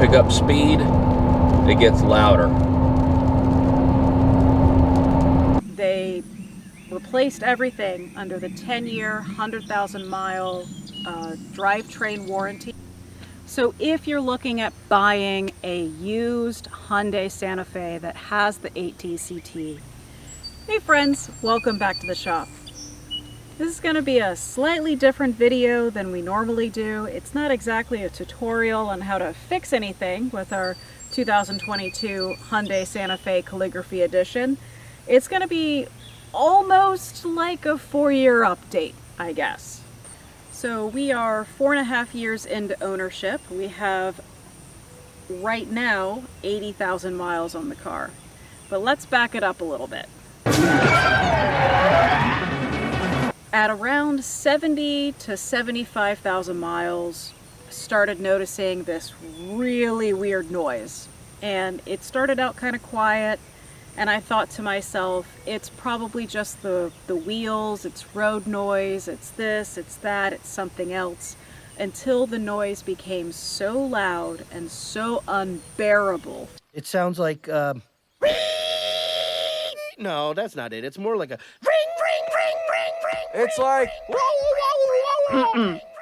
pick up speed, it gets louder. They replaced everything under the 10-year, 100,000-mile drivetrain warranty. So if you're looking at buying a used Hyundai Santa Fe that has the 8DCT, hey friends, welcome back to the shop. This is going to be a slightly different video than we normally do. It's not exactly a tutorial on how to fix anything with our 2022 Hyundai Santa Fe Calligraphy Edition. It's going to be almost like a 4-year update, I guess. So we are 4.5 years into ownership. We have right now 80,000 miles on the car. But let's back it up a little bit. At around 70 to 75,000 miles, started noticing this really weird noise. And it started out kind of quiet, and I thought to myself, it's probably just the wheels, it's road noise, it's this, it's that, it's something else, until the noise became so loud and so unbearable. It sounds like, no, that's not it. It's more like a It's like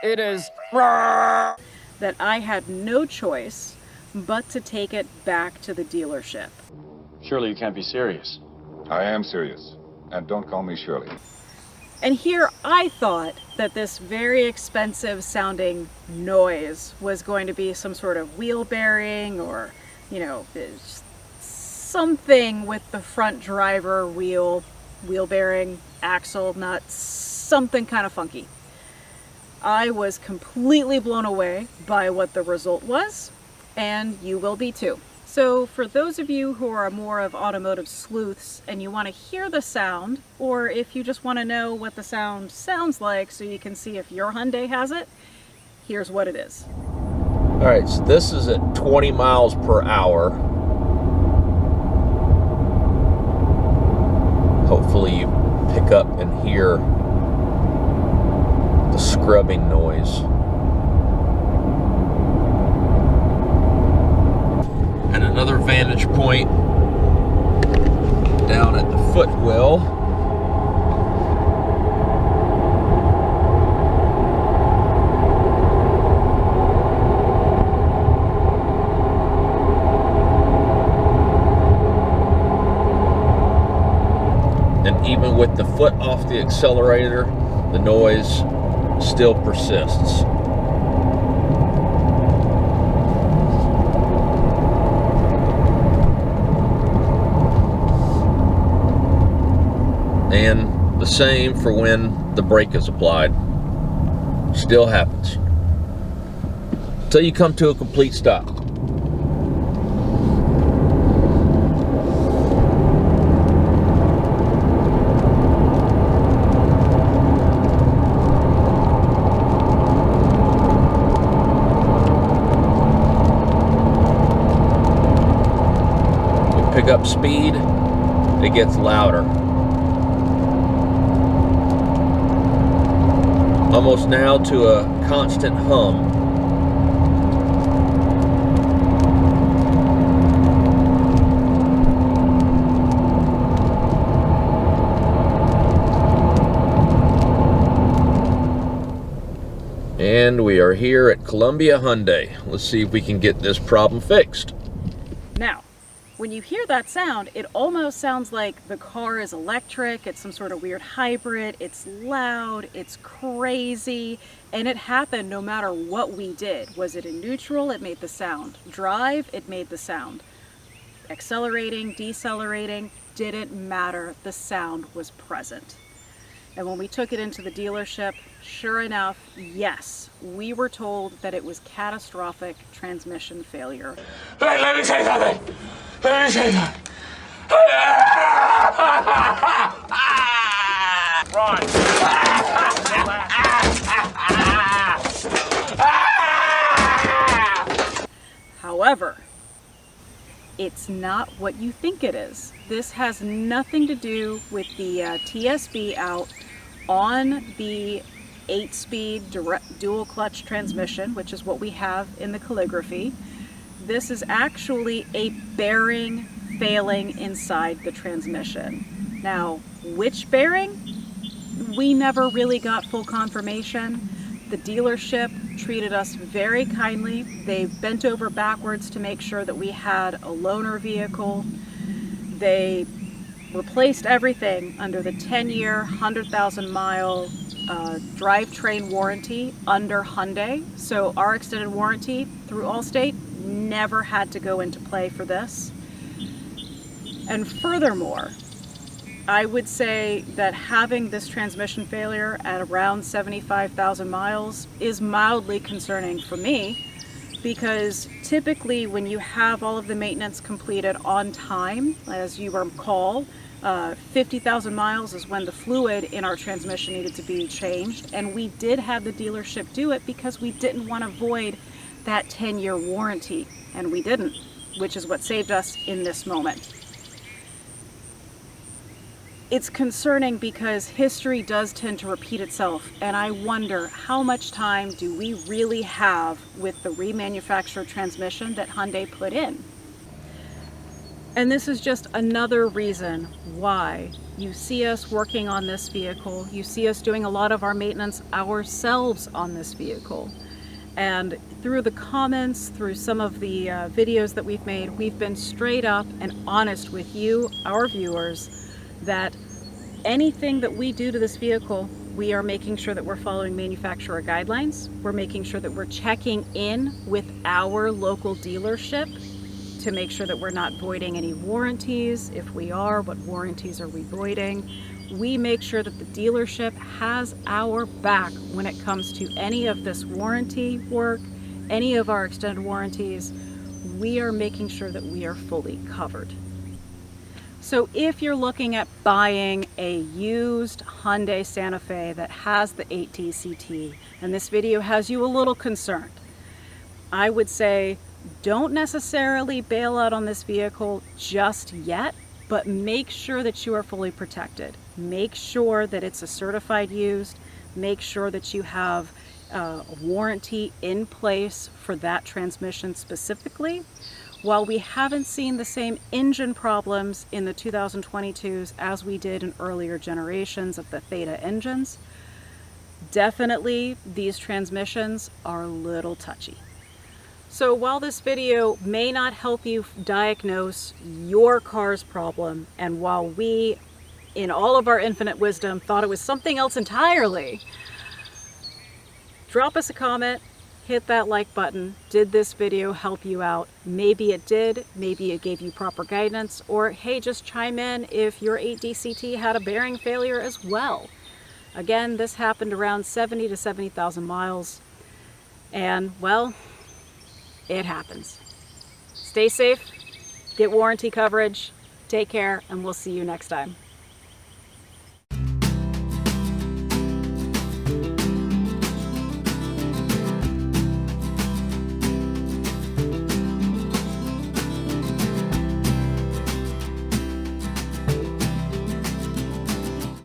it is that I had no choice but to take it back to the dealership. Surely you can't be serious. I am serious, and don't call me Shirley. And here I thought that this very expensive sounding noise was going to be some sort of wheel bearing or, you know, something with the front driver wheel bearing, axle, nuts, something kind of funky. I was completely blown away by what the result was, and you will be too. So for those of you who are more of automotive sleuths and you want to hear the sound, or if you just want to know what the sound sounds like so you can see if your Hyundai has it, here's what it is. All right, so this is at 20 miles per hour. Hopefully you pick up and hear the scrubbing noise. And another vantage point down at the footwell. And even with the foot off the accelerator, the noise still persists. And the same for when the brake is applied. Still happens. Until you come to a complete stop. Pick up speed, it gets louder. Almost now to a constant hum. And we are here at Columbia Hyundai. Let's see if we can get this problem fixed. Now, when you hear that sound, it almost sounds like the car is electric, it's some sort of weird hybrid, it's loud, it's crazy, and it happened no matter what we did. Was it in neutral? It made the sound. Drive? It made the sound. Accelerating, decelerating, didn't matter. The sound was present. And when we took it into the dealership, sure enough, yes, we were told that it was catastrophic transmission failure. Let me say something. Let me say something. Run. However, it's not what you think it is. This has nothing to do with the TSB out on the 8-speed dual clutch transmission, which is what we have in the Calligraphy. This is actually a bearing failing inside the transmission. Now, which bearing? We never really got full confirmation. The dealership treated us very kindly. They bent over backwards to make sure that we had a loaner vehicle. They replaced everything under the 10-year, 100,000-mile drivetrain warranty under Hyundai. So our extended warranty through Allstate never had to go into play for this. And furthermore, I would say that having this transmission failure at around 75,000 miles is mildly concerning for me, because typically when you have all of the maintenance completed on time, as you recall, 50,000 miles is when the fluid in our transmission needed to be changed, and we did have the dealership do it because we didn't want to void that 10-year warranty, and we didn't, which is what saved us in this moment. It's concerning because history does tend to repeat itself, and I wonder how much time do we really have with the remanufactured transmission that Hyundai put in. And this is just another reason why you see us working on this vehicle. You see us doing a lot of our maintenance ourselves on this vehicle. And through the comments, through some of the videos that we've made, we've been straight up and honest with you, our viewers, that anything that we do to this vehicle, we are making sure that we're following manufacturer guidelines. We're making sure that we're checking in with our local dealership to make sure that we're not voiding any warranties. If we are, what warranties are we voiding? We make sure that the dealership has our back when it comes to any of this warranty work, any of our extended warranties. We are making sure that we are fully covered. So if you're looking at buying a used Hyundai Santa Fe that has the 8DCT, and this video has you a little concerned, I would say don't necessarily bail out on this vehicle just yet, but make sure that you are fully protected. Make sure that it's a certified used. Make sure that you have a warranty in place for that transmission specifically. While we haven't seen the same engine problems in the 2022s as we did in earlier generations of the Theta engines, definitely these transmissions are a little touchy. So while this video may not help you diagnose your car's problem, and while we, in all of our infinite wisdom, thought it was something else entirely, drop us a comment. Hit that like button. Did this video help you out? Maybe it did, maybe it gave you proper guidance, or hey, just chime in if your 8DCT had a bearing failure as well. Again, this happened around 70 to 70,000 miles, and well, it happens. Stay safe, get warranty coverage, take care, and we'll see you next time.